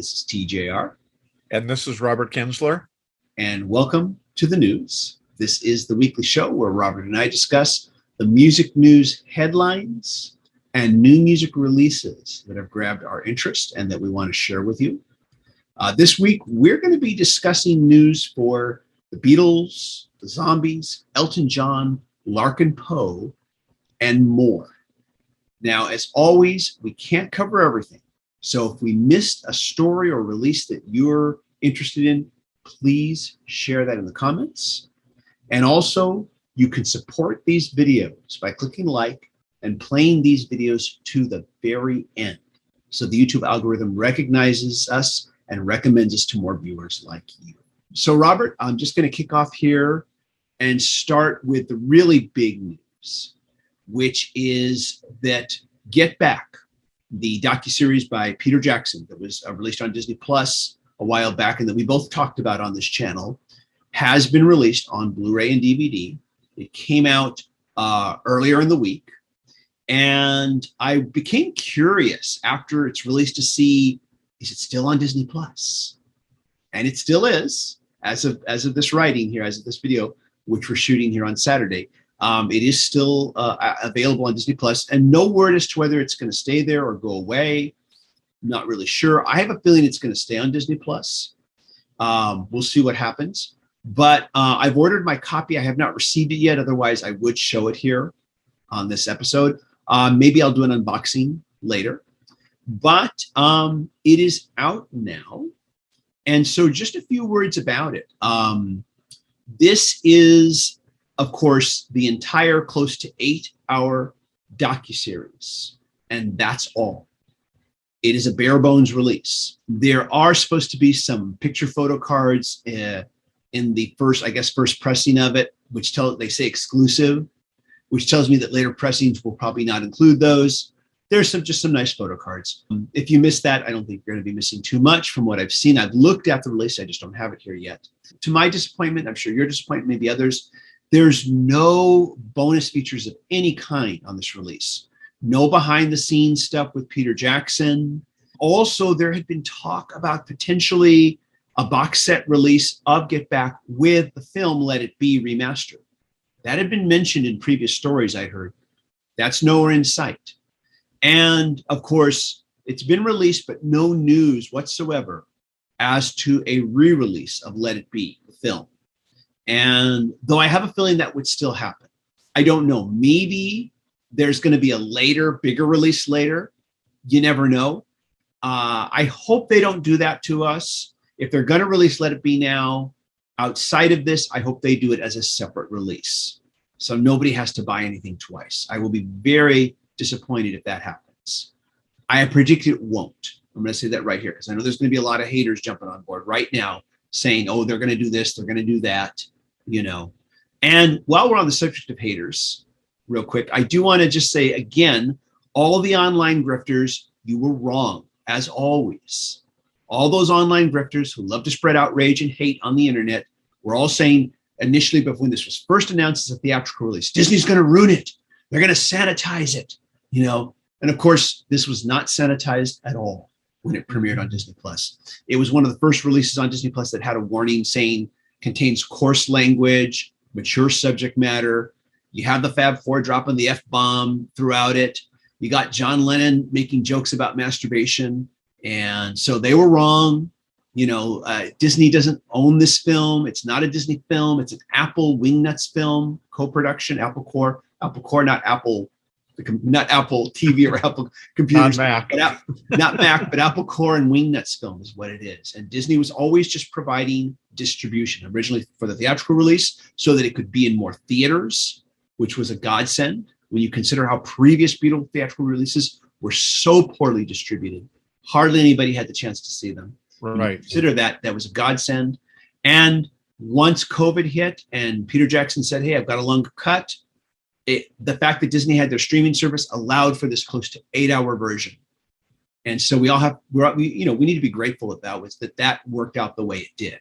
This is TJR. And this is Robert Kinsler. And welcome to The News. This is the weekly show where Robert and I discuss the music news headlines and new music releases that have grabbed our interest and that we want to share with you. This week, we're going to be discussing news for the Beatles, the Zombies, Elton John, Larkin Poe, and more. Now, as always, we can't cover everything. So if we missed a story or release that you're interested in, please share that in the comments. And also, you can support these videos by clicking like and playing these videos to the very end. So the YouTube algorithm recognizes us and recommends us to more viewers like you. So Robert, I'm just going to kick off here and start with the really big news, which is that Get Back, the docuseries by Peter Jackson that was released on Disney Plus a while back and that we both talked about on this channel, has been released on Blu-ray and DVD. It came out earlier in the week. And I became curious after it's released to see, is it still on Disney Plus? And it still is, as of this writing here, as of this video, which we're shooting here on Saturday. It is still available on Disney Plus, and no word as to whether it's going to stay there or go away. I'm not really sure. I have a feeling it's going to stay on Disney Plus. We'll see what happens. But I've ordered my copy. I have not received it yet. Otherwise, I would show it here on this episode. Maybe I'll do an unboxing later. But it is out now. And so just a few words about it. This is, of course, the entire close to 8-hour docuseries. And that's all. It is a bare bones release. There are supposed to be some picture photo cards in the first pressing of it, which they say exclusive, which tells me that later pressings will probably not include those. There's just some nice photo cards. If you missed that, I don't think you're going to be missing too much from what I've seen. I've looked at the release. I just don't have it here yet. To my disappointment, I'm sure your disappointment, maybe others, there's no bonus features of any kind on this release. No behind the scenes stuff with Peter Jackson. Also, there had been talk about potentially a box set release of Get Back with the film Let It Be remastered. That had been mentioned in previous stories I'd heard. That's nowhere in sight. And of course, it's been released, but no news whatsoever as to a re-release of Let It Be, the film. And though I have a feeling that would still happen, I don't know. Maybe there's going to be a later, bigger release later. You never know. I hope they don't do that to us. If they're going to release Let It Be now, outside of this, I hope they do it as a separate release. So nobody has to buy anything twice. I will be very disappointed if that happens. I predict it won't. I'm going to say that right here because I know there's going to be a lot of haters jumping on board right now saying, oh, they're going to do this, they're going to do that, you know. And while we're on the subject of haters, real quick, I do want to just say again, all of the online grifters, you were wrong, as always. All those online grifters who love to spread outrage and hate on the internet were all saying initially, but when this was first announced as a theatrical release, Disney's going to ruin it. They're going to sanitize it, you know. And of course, this was not sanitized at all when it premiered on Disney Plus. It was one of the first releases on Disney Plus that had a warning saying contains coarse language, mature subject matter. You have the Fab Four dropping the F-bomb throughout it. You got John Lennon making jokes about masturbation. And so they were wrong. You know, Disney doesn't own this film. It's not a Disney film. It's an Apple Wingnuts film, co-production, Apple Core, not Apple TV or Apple computers. Not Mac. Not Mac, but Apple Core and Wingnuts film is what it is. And Disney was always just providing distribution, originally for the theatrical release, so that it could be in more theaters, which was a godsend when you consider how previous Beatles theatrical releases were so poorly distributed. Hardly anybody had the chance to see them. Right. Consider that was a godsend. And once COVID hit and Peter Jackson said, hey, I've got a longer cut, the fact that Disney had their streaming service allowed for this close to 8-hour version. And so we need to be grateful that worked out the way it did,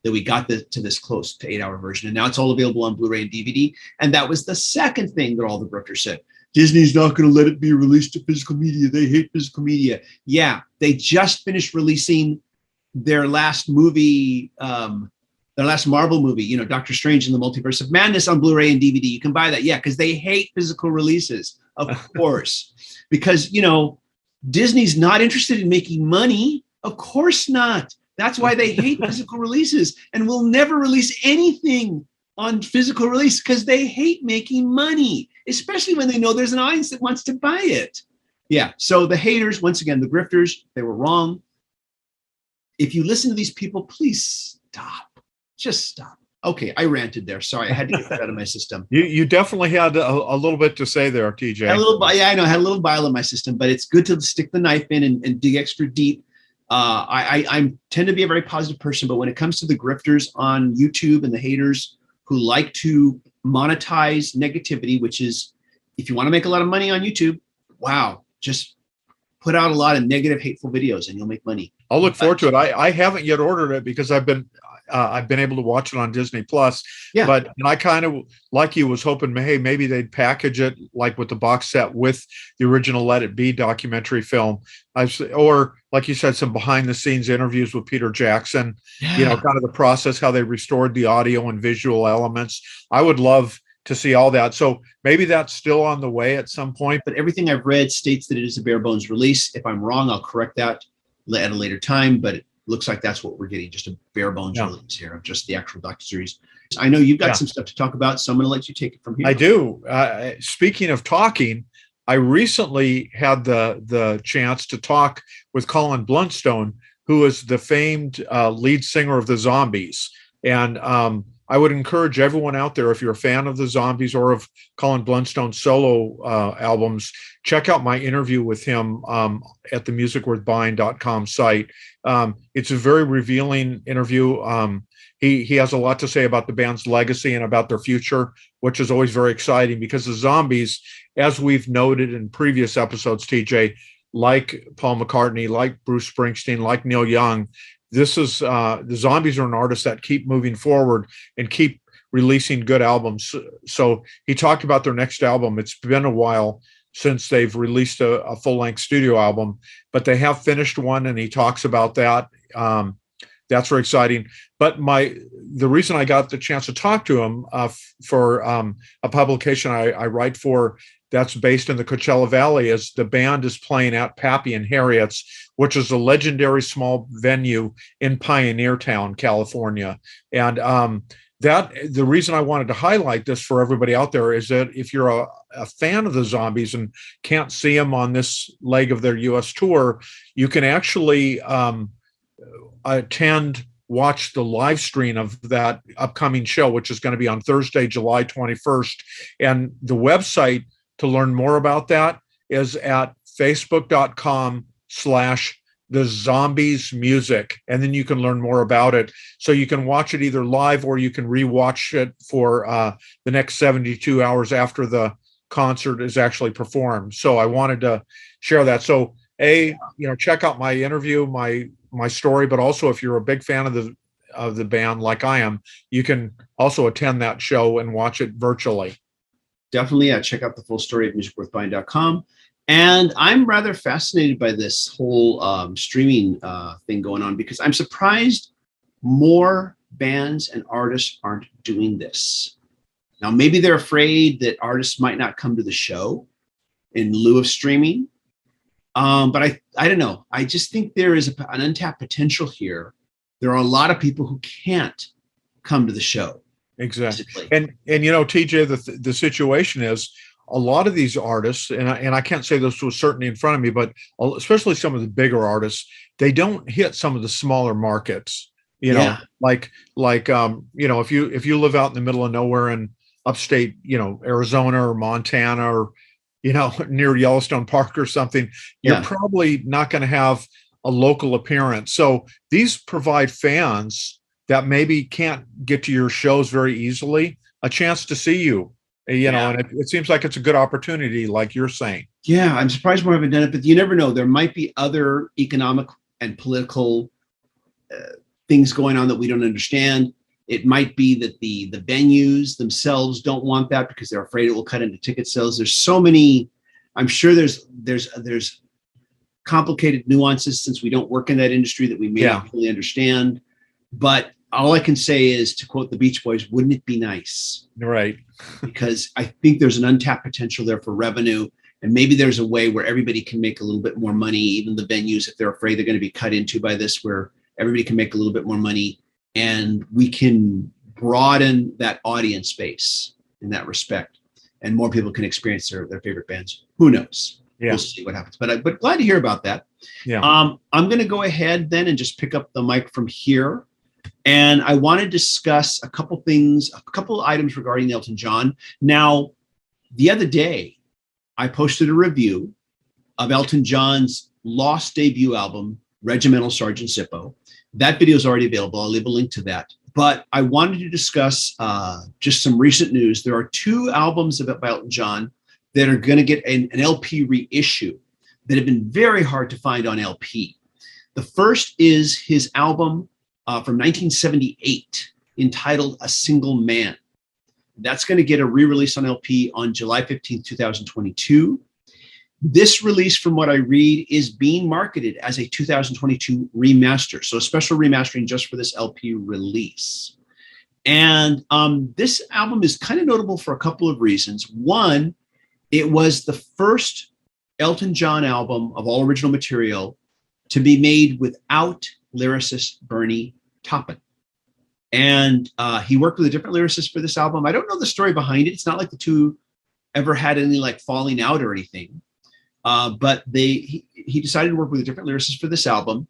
that we got to this close to 8-hour version. And now it's all available on Blu-ray and DVD. And that was the second thing that all the grifters said. Disney's not going to let it be released to physical media. They hate physical media. Yeah, they just finished releasing their last movie, their last Marvel movie, Doctor Strange in the Multiverse of Madness on Blu-ray and DVD. You can buy that, yeah, because they hate physical releases, of course, because Disney's not interested in making money. Of course not. That's why they hate physical releases and will never release anything on physical release because they hate making money, especially when they know there's an audience that wants to buy it. Yeah. So the haters, once again, the grifters, they were wrong. If you listen to these people, please stop. Just stop. Okay, I ranted there. Sorry, I had to get that out of my system. You definitely had a little bit to say there, TJ. I know. I had a little bile in my system, but it's good to stick the knife in and dig extra deep. I tend to be a very positive person, but when it comes to the grifters on YouTube and the haters who like to monetize negativity, which is, if you want to make a lot of money on YouTube, wow, just put out a lot of negative, hateful videos and you'll make money. I'll look forward to it. I haven't yet ordered it because I've been able to watch it on Disney Plus. Yeah. But I kind of, like you, was hoping, hey, maybe they'd package it like with the box set with the original Let It Be documentary film. Or like you said, some behind the scenes interviews with Peter Jackson, kind of the process, how they restored the audio and visual elements. I would love to see all that. So maybe that's still on the way at some point. But everything I've read states that it is a bare bones release. If I'm wrong, I'll correct that at a later time, but it looks like that's what we're getting, just a bare bones release here of just the actual docuseries. I know you've got some stuff to talk about, so I'm going to let you take it from here. I do. Speaking of talking, I recently had the chance to talk with Colin Blunstone, who is the famed lead singer of the Zombies. And I would encourage everyone out there, if you're a fan of the Zombies or of Colin Blunstone's solo albums, check out my interview with him at the musicworthbuying.com site. It's a very revealing interview. He has a lot to say about the band's legacy and about their future, which is always very exciting because the Zombies, as we've noted in previous episodes, TJ, like Paul McCartney, like Bruce Springsteen, like Neil Young, this is the Zombies are an artist that keep moving forward and keep releasing good albums. So he talked about their next album. It's been a while since they've released a full-length studio album, but they have finished one, and he talks about that. That's very exciting. But the reason I got the chance to talk to him for a publication I write for that's based in the Coachella Valley is the band is playing at Pappy and Harriet's, which is a legendary small venue in Pioneertown, California. And that the reason I wanted to highlight this for everybody out there is that if you're a fan of the Zombies and can't see them on this leg of their U.S. tour, you can actually watch the live stream of that upcoming show, which is going to be on Thursday, July 21st. And the website to learn more about that is at facebook.com/The Zombies Music. And then you can learn more about it. So you can watch it either live or you can rewatch it for the next 72 hours after the concert is actually performed. So I wanted to share that. So check out my interview, my story, but also if you're a big fan of the band like I am, you can also attend that show and watch it virtually. Definitely check out the full story at musicworthbuying.com. And I'm rather fascinated by this whole streaming thing going on because I'm surprised more bands and artists aren't doing this. Now, maybe they're afraid that artists might not come to the show in lieu of streaming. But I don't know. I just think there is an untapped potential here. There are a lot of people who can't come to the show. Exactly. And TJ, the situation is a lot of these artists, and I can't say this with certainty in front of me, but especially some of the bigger artists, they don't hit some of the smaller markets. Like if you live out in the middle of nowhere in upstate, Arizona or Montana or near Yellowstone Park or something, you're probably not going to have a local appearance. So these provide fans that maybe can't get to your shows very easily a chance to see you, and it seems like it's a good opportunity, like you're saying. Yeah, I'm surprised more haven't done it, but you never know. There might be other economic and political things going on that we don't understand. It might be that the venues themselves don't want that because they're afraid it will cut into ticket sales. There's so many. I'm sure there's complicated nuances since we don't work in that industry that we may not fully understand. But all I can say is, to quote the Beach Boys, wouldn't it be nice? Right. Because I think there's an untapped potential there for revenue. And maybe there's a way where everybody can make a little bit more money, even the venues, if they're afraid they're going to be cut into by this, where everybody can make a little bit more money and we can broaden that audience base in that respect. And more people can experience their favorite bands. Who knows? Yeah. We'll see what happens. But glad to hear about that. Yeah. I'm going to go ahead then and just pick up the mic from here. And I want to discuss a couple items regarding Elton John. Now, the other day, I posted a review of Elton John's lost debut album, Regimental Sergeant Zippo. That video is already available. I'll leave a link to that. But I wanted to discuss just some recent news. There are 2 albums by Elton John that are going to get an LP reissue that have been very hard to find on LP. The first is his album from 1978 entitled A Single Man. That's going to get a re-release on LP on July 15th, 2022. This release, from what I read, is being marketed as a 2022 remaster. So a special remastering just for this LP release. And this album is kind of notable for a couple of reasons. One, it was the first Elton John album of all original material to be made without lyricist Bernie Taupin. And he worked with a different lyricist for this album. I don't know the story behind it. It's not like the two ever had any like falling out or anything. But he decided to work with a different lyricist for this album.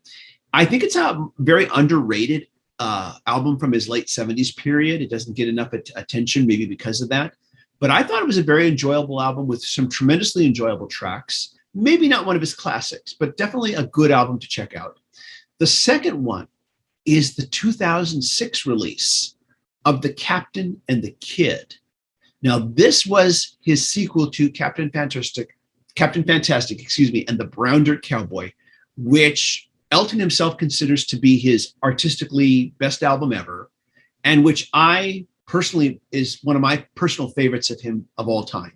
I think it's a very underrated album from his late 70s period. It doesn't get enough attention, maybe because of that. But I thought it was a very enjoyable album with some tremendously enjoyable tracks. Maybe not one of his classics, but definitely a good album to check out. The second one is the 2006 release of The Captain and the Kid. Now, this was his sequel to Captain Fantastic, and the Brown Dirt Cowboy, which Elton himself considers to be his artistically best album ever, and which I personally is one of my personal favorites of him of all time.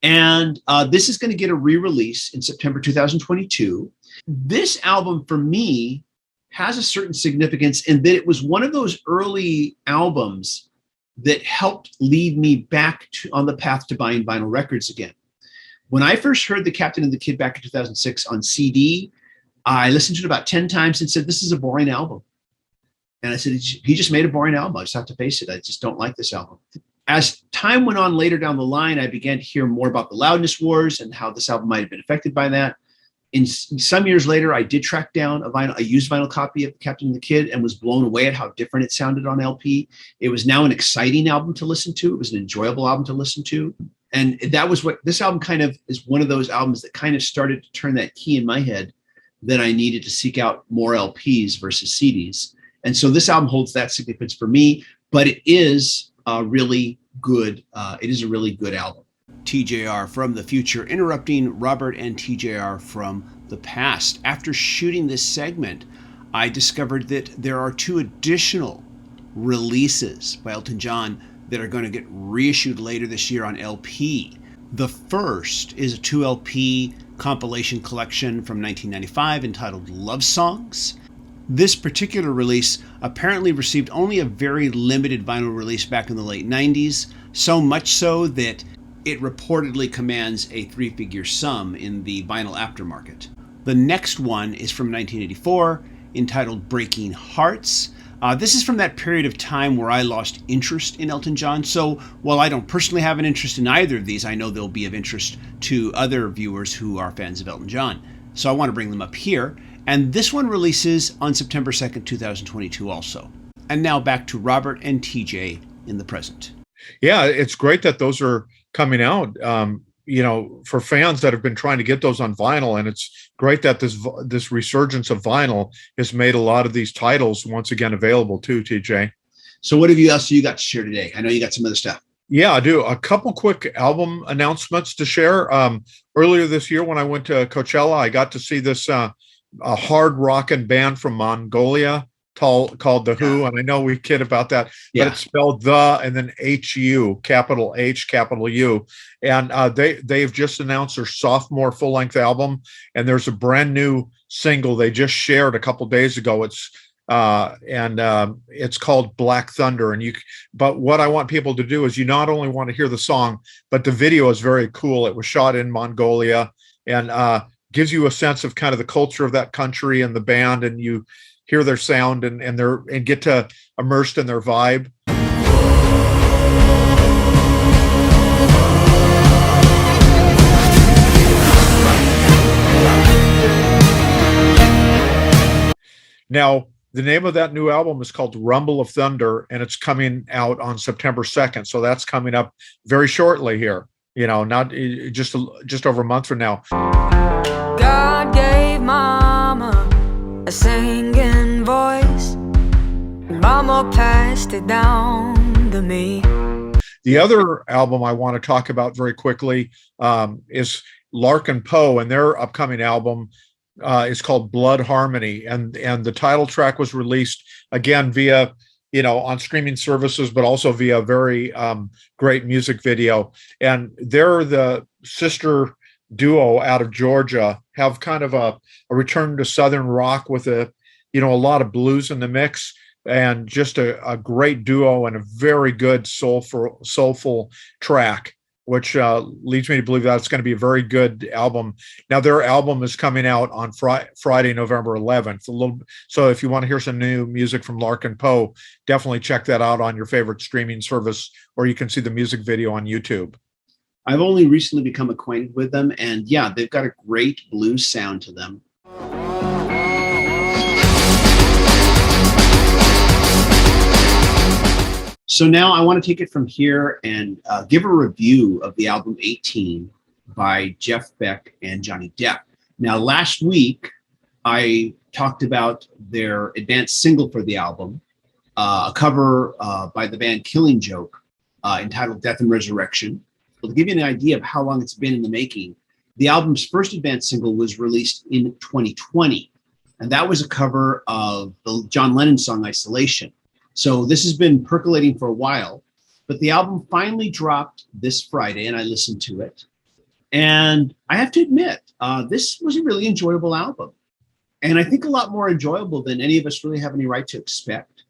And this is going to get a re-release in September 2022. This album, for me, has a certain significance in that it was one of those early albums that helped lead me back on the path to buying vinyl records again. When I first heard The Captain and the Kid back in 2006 on CD, I listened to it about 10 times and said, this is a boring album. And I said, he just made a boring album. I just have to face it. I just don't like this album. As time went on later down the line, I began to hear more about the loudness wars and how this album might have been affected by that. In some years later, I did track down a used vinyl copy of Captain and the Kid and was blown away at how different it sounded on LP. It was now an exciting album to listen to. It was an enjoyable album to listen to. And that was what this album kind of is, one of those albums that kind of started to turn that key in my head that I needed to seek out more LPs versus CDs. And so this album holds that significance for me, but it is really good. It is a really good album. TJR from the future interrupting Robert and TJR from the past. After shooting this segment, I discovered that there are 2 additional releases by Elton John that are going to get reissued later this year on LP. The first is a 2 LP compilation collection from 1995 entitled Love Songs. This particular release apparently received only a very limited vinyl release back in the late 90s, so much so that it reportedly commands a 3-figure sum in the vinyl aftermarket. The next one is from 1984, entitled Breaking Hearts. This is from that period of time where I lost interest in Elton John. So while I don't personally have an interest in either of these, I know they'll be of interest to other viewers who are fans of Elton John. So I want to bring them up here. And this one releases on September 2nd, 2022 also. And now back to Robert and TJ in the present. Yeah, it's great that those are coming out, for fans that have been trying to get those on vinyl. And it's great that this resurgence of vinyl has made a lot of these titles once again available too, TJ. So what else you got to share today? I know you got some other stuff. Yeah, I do. A couple quick album announcements to share. Earlier this year when I went to Coachella, I got to see this a hard rockin' band from Mongolia called The Who, and I know we kid about that, but it's spelled the and then HU, capital H, capital U. And they've just announced their sophomore full-length album, and there's a brand new single they just shared a couple days ago. It's called Black Thunder. But what I want people to do is, you not only want to hear the song, but the video is very cool. It was shot in Mongolia, and gives you a sense of kind of the culture of that country and the band, and you hear their sound and get to immersed in their vibe. Now, the name of that new album is called Rumble of Thunder, and it's coming out on September 2nd. So that's coming up very shortly here, not just over a month from now. God gave Mama a singing voice. Mama passed it down to me. The other album I want to talk about very quickly is Larkin Poe, and their upcoming album is called Blood Harmony, and the title track was released again via on streaming services, but also via a very great music video. And they're the sister duo out of Georgia, have kind of a return to Southern rock with a lot of blues in the mix, and just a great duo and a very good soulful track, which leads me to believe that it's going to be a very good album. Now, their album is coming out on Friday, November 11th. So if you want to hear some new music from Larkin Poe, definitely check that out on your favorite streaming service, or you can see the music video on YouTube. I've only recently become acquainted with them, and yeah, they've got a great blues sound to them. So now I want to take it from here and give a review of the album 18 by Jeff Beck and Johnny Depp. Now, last week, I talked about their advanced single for the album, a cover by the band Killing Joke entitled Death and Resurrection. Well, to give you an idea of how long it's been in the making, the album's first advanced single was released in 2020, and that was a cover of the John Lennon song Isolation. So this has been percolating for a while, but the album finally dropped this Friday, and I listened to it. And I have to admit, this was a really enjoyable album, and I think a lot more enjoyable than any of us really have any right to expect.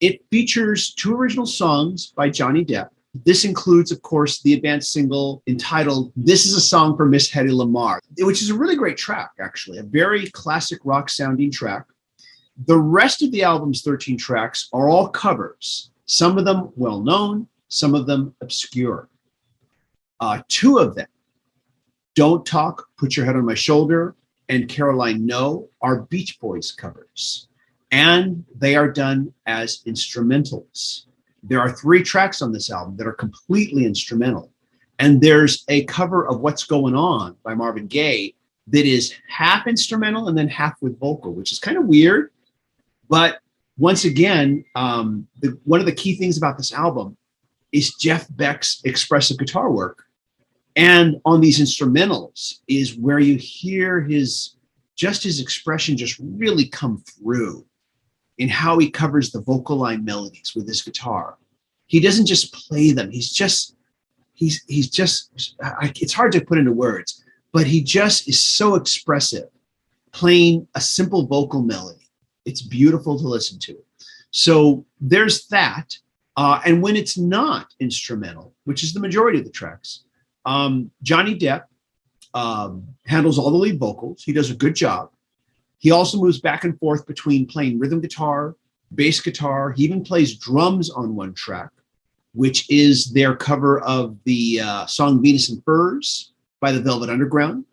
It features 2 original songs by Johnny Depp. This includes, of course, the advanced single entitled This Is a Song for Miss Hedy Lamarr, which is a really great track, actually, a very classic rock sounding track. The rest of the album's 13 tracks are all covers, some of them well known, some of them obscure. 2 of them, Don't Talk, Put Your Head on My Shoulder, and Caroline No, are Beach Boys covers, and they are done as instrumentals. There are 3 tracks on this album that are completely instrumental. And there's a cover of What's Going On by Marvin Gaye that is half instrumental and then half with vocal, which is kind of weird. But once again, one of the key things about this album is Jeff Beck's expressive guitar work. And on these instrumentals is where you hear his expression just really come through in how he covers the vocal line melodies with his guitar. He doesn't just play them. It's hard to put into words, but he just is so expressive, playing a simple vocal melody. It's beautiful to listen to. So there's that. And when it's not instrumental, which is the majority of the tracks, Johnny Depp handles all the lead vocals. He does a good job. He also moves back and forth between playing rhythm guitar, bass guitar. He even plays drums on one track, which is their cover of the song Venus and Furs by the Velvet Underground,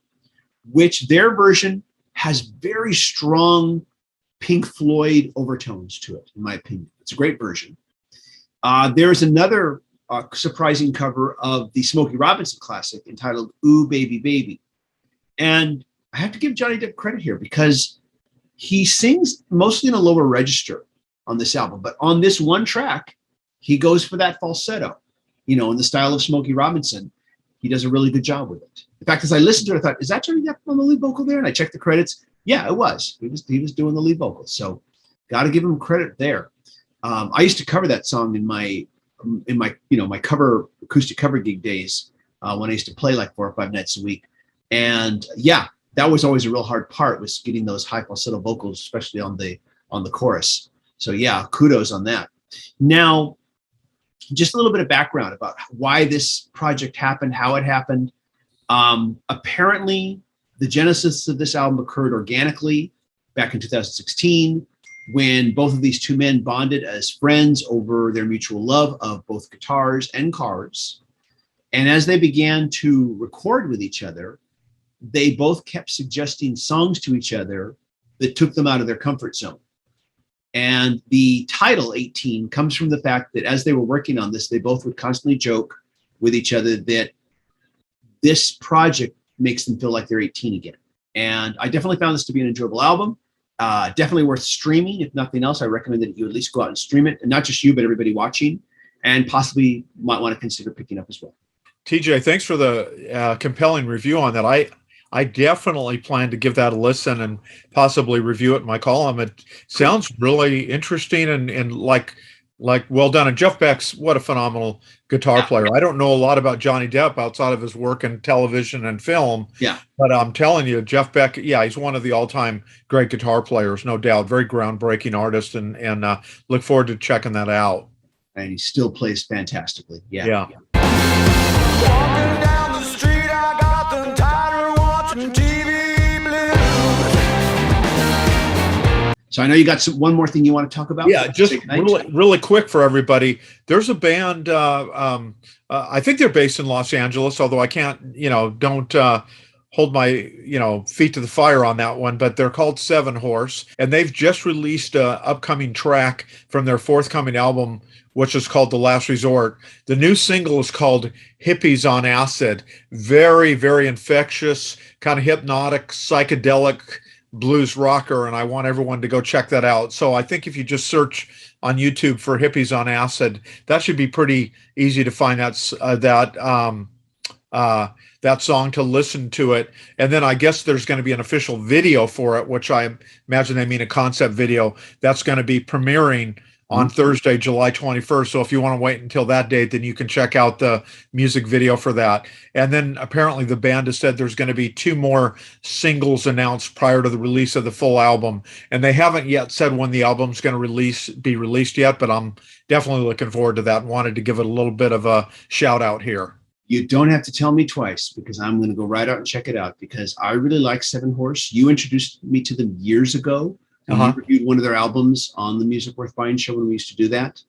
which their version has very strong Pink Floyd overtones to it, in my opinion. It's a great version. There's another surprising cover of the Smokey Robinson classic entitled Ooh, Baby, Baby. And I have to give Johnny Depp credit here because he sings mostly in a lower register on this album. But on this one track, he goes for that falsetto, in the style of Smokey Robinson. He does a really good job with it. In fact, as I listened to it, I thought, is that Johnny Depp on the lead vocal there? And I checked the credits. Yeah, it was. He was doing the lead vocal. So got to give them credit there. I used to cover that song in my my acoustic cover gig days when I used to play like 4 or 5 nights a week. And yeah, that was always a real hard part, was getting those high falsetto vocals, especially on the chorus. So yeah, kudos on that. Now, just a little bit of background about why this project happened, how it happened. Apparently, the genesis of this album occurred organically back in 2016 when both of these two men bonded as friends over their mutual love of both guitars and cars. And as they began to record with each other, they both kept suggesting songs to each other that took them out of their comfort zone. And the title 18 comes from the fact that as they were working on this, they both would constantly joke with each other that this project makes them feel like they're 18 again. And I definitely found this to be an enjoyable album. Definitely worth streaming. If nothing else, I recommend that you at least go out and stream it. And not just you, but everybody watching, and possibly might want to consider picking up as well. TJ, thanks for the compelling review on that. I definitely plan to give that a listen and possibly review it in my column. It sounds really interesting and like well done. And Jeff Beck's, what a phenomenal guitar player. I don't know a lot about Johnny Depp outside of his work in television and film. Yeah. But I'm telling you, Jeff Beck, yeah, he's one of the all-time great guitar players, no doubt. Very groundbreaking artist, and look forward to checking that out. And he still plays fantastically. Yeah. Walking down the street, I got them tired of watching TV blues. So I know you got one more thing you want to talk about. Yeah, just really quick for everybody. There's a band. I think they're based in Los Angeles, although I can't, don't hold my, feet to the fire on that one. But they're called Seven Horse, and they've just released an upcoming track from their forthcoming album, which is called The Last Resort. The new single is called Hippies on Acid. Very, very infectious, kind of hypnotic, psychedelic blues rocker, and I want everyone to go check that out. So I think if you just search on YouTube for Hippies on Acid, that should be pretty easy to find that song, to listen to it. And then I guess there's going to be an official video for it, which I imagine they mean a concept video. That's going to be premiering on Thursday, July 21st. So if you want to wait until that date, then you can check out the music video for that. And then apparently the band has said there's going to be 2 more singles announced prior to the release of the full album. And they haven't yet said when the album's going to be released yet, but I'm definitely looking forward to that and wanted to give it a little bit of a shout out here. You don't have to tell me twice, because I'm going to go right out and check it out, because I really like Seven Horse. You introduced me to them years ago. And we reviewed one of their albums on the Music Worth Buying show when we used to do that.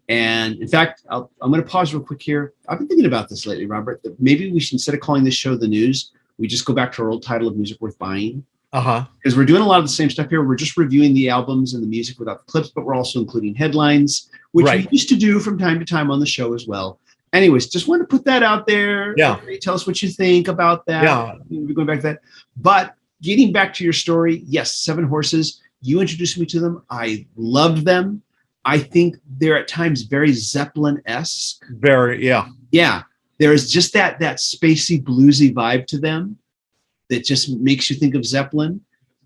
And in fact, I'm going to pause real quick here. I've been thinking about this lately, Robert, that maybe we should, instead of calling this show The News, we just go back to our old title of Music Worth Buying. Because we're doing a lot of the same stuff here. We're just reviewing the albums and the music without the clips, but we're also including headlines, which we used to do from time to time on the show as well. Anyways, just want to put that out there. Yeah. Everybody tell us what you think about that. Yeah. We're going back to that. But getting back to your story, yes, Seven Horses. You introduced me to them. I loved them. I think they're at times very Zeppelin-esque. Very, yeah. Yeah. There's just that spacey, bluesy vibe to them that just makes you think of Zeppelin.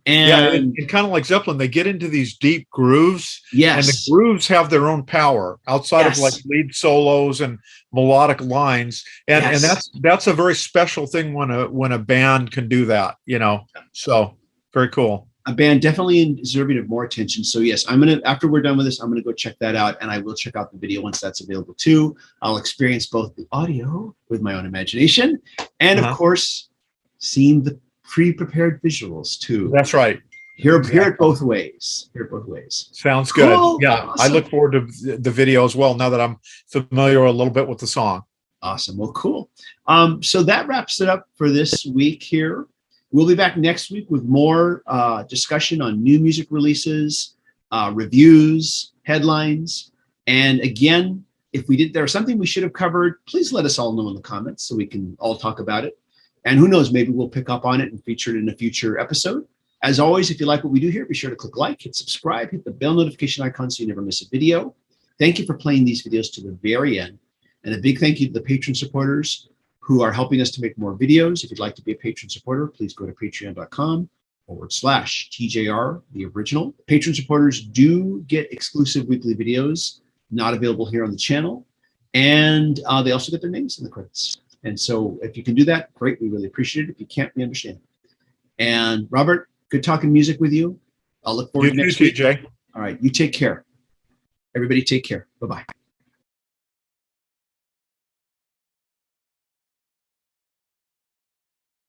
And kind of like Zeppelin, they get into these deep grooves. Yes. And the grooves have their own power outside of like lead solos and melodic lines. And that's a very special thing when a band can do that, So very cool. A band definitely deserving of more attention. So yes, after we're done with this, I'm going to go check that out, and I will check out the video once that's available too. I'll experience both the audio with my own imagination and of course, seeing the pre-prepared visuals too. That's right. Hear it both ways. Sounds good. Cool. Yeah. Awesome. I look forward to the video as well, now that I'm familiar a little bit with the song. Awesome. Well, cool. So that wraps it up for this week here. We'll be back next week with more discussion on new music releases, reviews, headlines. And again, if there's something we should have covered, please let us all know in the comments so we can all talk about it. And who knows, maybe we'll pick up on it and feature it in a future episode. As always, if you like what we do here, be sure to click like, hit subscribe, hit the bell notification icon so you never miss a video. Thank you for playing these videos to the very end. And a big thank you to the patron supporters who are helping us to make more videos. If you'd like to be a patron supporter, please go to patreon.com patreon.com/TJR, the original. Patron supporters do get exclusive weekly videos, not available here on the channel. And they also get their names in the credits. And so if you can do that, great. We really appreciate it. If you can't, we understand. And Robert, good talking music with you. I'll look forward to next week. TJ. All right. You take care. Everybody take care. Bye-bye.